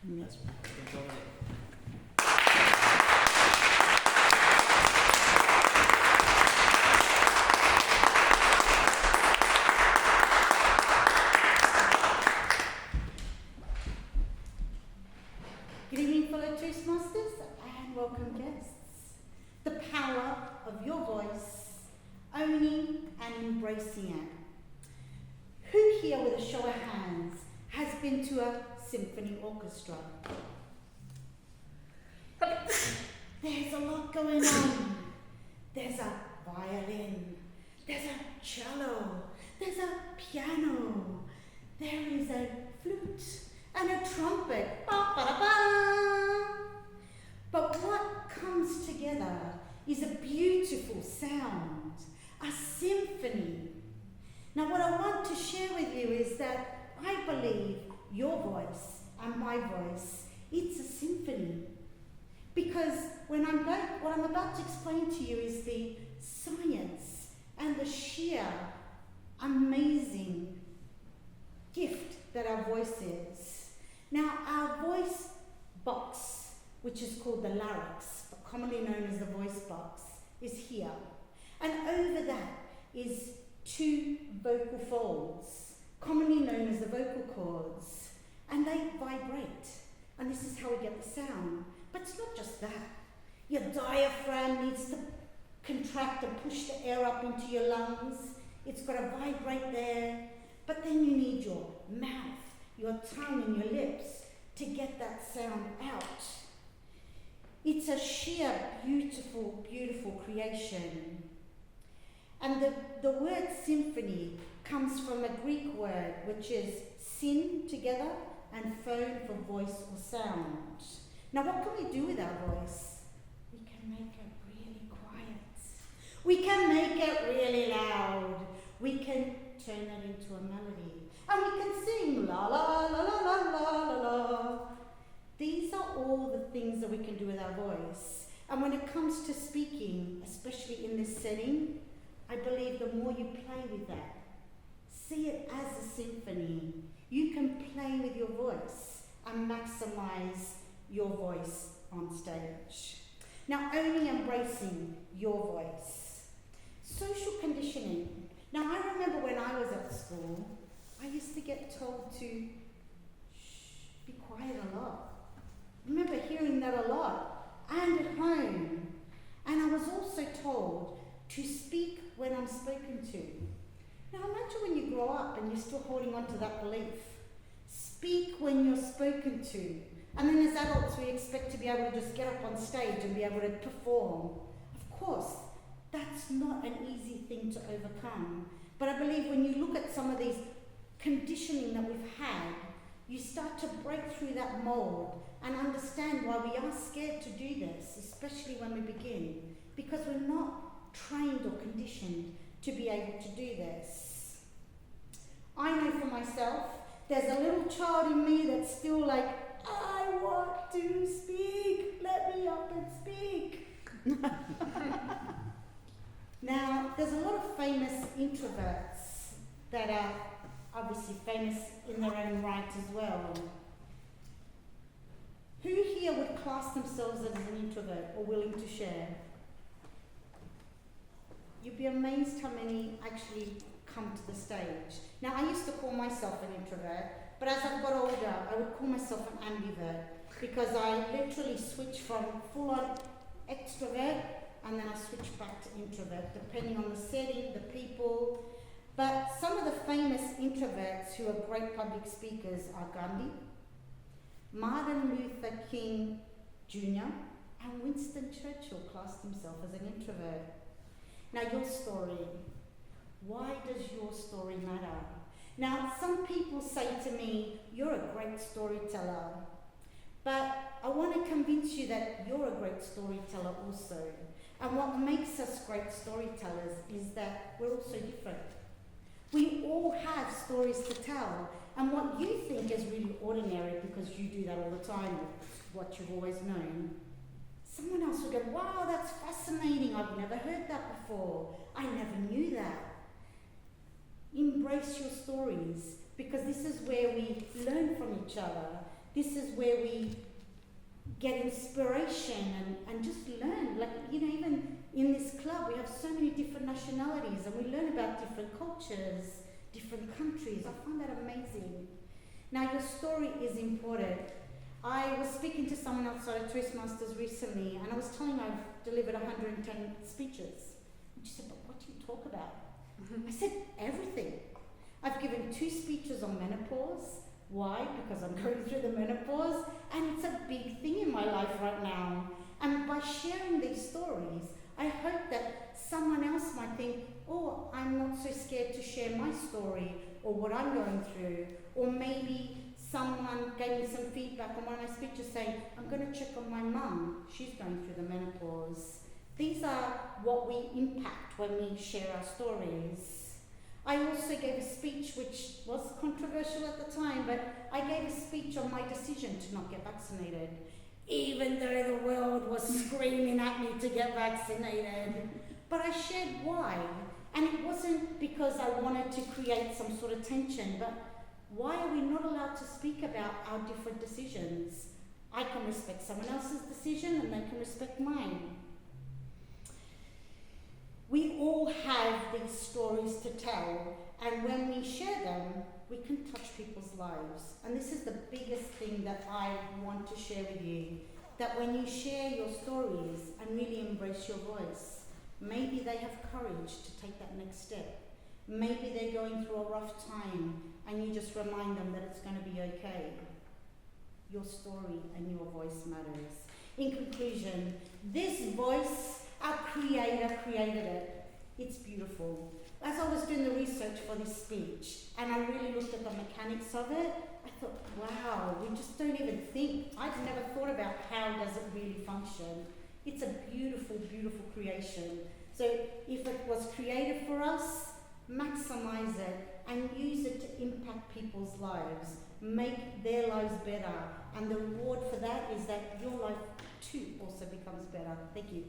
That's enjoy it. Good evening, fellow Toastmasters, and welcome guests. The power of your voice, owning and embracing it. Who here, with a show of hands, has been to a symphony orchestra? There's a lot going on. There's a violin, there's a cello, there's a piano, there is a flute and a trumpet. Ba, ba, da, ba. But what comes together is a beautiful sound, a symphony. Now what I want to share with you is that I believe your voice and my voice, it's a symphony. Because what I'm about to explain to you is the science and the sheer amazing gift that our voice is. Now, our voice box, which is called the larynx, but commonly known as the voice box, is here. And over that is two vocal folds, commonly known as the vocal cords, and they vibrate. And this is how we get the sound. But it's not just that. Your diaphragm needs to contract and push the air up into your lungs. It's got to vibrate there. But then you need your mouth, your tongue and your lips to get that sound out. It's a sheer, beautiful, beautiful creation. And the word symphony comes from a Greek word, which is syn, together, and phone for voice or sound. Now what can we do with our voice? We can make it really quiet. We can make it really loud. We can turn it into a melody. And we can sing la la la la la la la la. These are all the things that we can do with our voice. And when it comes to speaking, especially in this setting, I believe the more you play with that, see it as a symphony, you can play with your voice and maximize your voice on stage. Now, only embracing your voice. Social conditioning. Now, I remember when I was at school, I used to get told to be quiet a lot. I remember hearing that a lot, and at home. And I was also told to speak when I'm spoken to. Now, imagine when you grow up and you're still holding on to that belief. Speak when you're spoken to. And then as adults, we expect to be able to just get up on stage and be able to perform. Of course, that's not an easy thing to overcome. But I believe when you look at some of these conditioning that we've had, you start to break through that mold and understand why we are scared to do this, especially when we begin, because we're not trained or conditioned to be able to do this. I know for myself, there's a little child in me that's still like, I want to speak, let me up and speak. Now, there's a lot of famous introverts that are obviously famous in their own right as well. Who here would class themselves as an introvert or willing to share? You'd be amazed how many actually come to the stage. Now, I used to call myself an introvert, but as I've got older, I would call myself an ambivert because I literally switched from full-on extrovert and then I switched back to introvert, depending on the setting, the people. But some of the famous introverts who are great public speakers are Gandhi, Martin Luther King Jr., and Winston Churchill classed himself as an introvert. Now, your story. Why does your story matter? Now, some people say to me, you're a great storyteller. But I want to convince you that you're a great storyteller also. And what makes us great storytellers is that we're also different. We all have stories to tell. And what you think is really ordinary, because you do that all the time, what you've always known, someone else will go, wow, that's fascinating. I've never heard that before. I never knew that. Embrace your stories, because this is where we learn from each other. This is where we get inspiration and just learn. Like, you know, even in this club, we have so many different nationalities and we learn about different cultures, different countries. I find that amazing. Now, your story is important. I was speaking to someone outside of Toastmasters recently, and I was telling her I've delivered 110 speeches. And she said, but what do you talk about? I said, everything. I've given 2 speeches on menopause. Why? Because I'm going through the menopause, and it's a big thing in my life right now. And by sharing these stories, I hope that someone else might think, oh, I'm not so scared to share my story or what I'm going through. Or maybe someone gave me some feedback on one of my speeches saying, I'm going to check on my mum. She's going through the menopause. These are what we impact when we share our stories. I also gave a speech which was controversial at the time, but I gave a speech on my decision to not get vaccinated, even though the world was screaming at me to get vaccinated. But I shared why, and it wasn't because I wanted to create some sort of tension, but why are we not allowed to speak about our different decisions? I can respect someone else's decision and they can respect mine. We all have these stories to tell, and when we share them, we can touch people's lives. And this is the biggest thing that I want to share with you, that when you share your stories and really embrace your voice, maybe they have courage to take that next step. Maybe they're going through a rough time, and you just remind them that it's going to be okay. Your story and your voice matters. In conclusion, this voice, our Creator created it. It's beautiful. As I was doing the research for this speech, and I really looked at the mechanics of it, I thought, wow, we just don't even think. I've never thought about how does it really function. It's a beautiful, beautiful creation. So if it was created for us, maximize it and use it to impact people's lives, make their lives better. And the reward for that is that your life too also becomes better. Thank you.